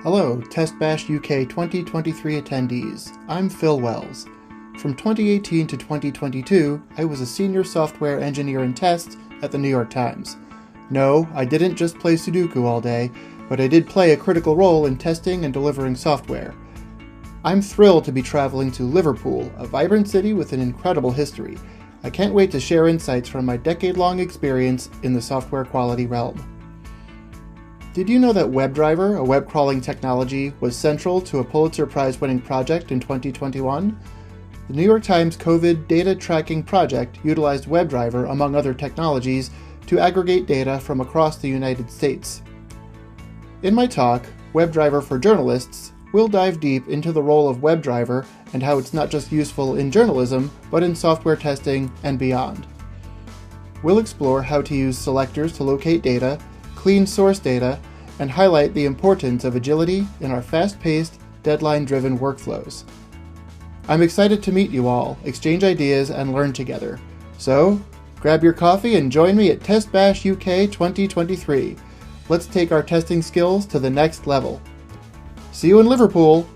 Hello, TestBash UK 2023 attendees. I'm Phil Wells. From 2018 to 2022, I was a senior software engineer in test at the New York Times. No, I didn't just play Sudoku all day, but I did play a critical role in testing and delivering software. I'm thrilled to be traveling to Liverpool, a vibrant city with an incredible history. I can't wait to share insights from my decade-long experience in the software quality realm. Did you know that WebDriver, a web crawling technology, was central to a Pulitzer Prize-winning project in 2021? The New York Times COVID data tracking project utilized WebDriver, among other technologies, to aggregate data from across the United States. In my talk, WebDriver for Journalists, we'll dive deep into the role of WebDriver and how it's not just useful in journalism, but in software testing and beyond. We'll explore how to use selectors to locate data, clean source data, and highlight the importance of agility in our fast-paced, deadline-driven workflows. I'm excited to meet you all, exchange ideas, and learn together. So, grab your coffee and join me at TestBash UK 2023. Let's take our testing skills to the next level. See you in Liverpool!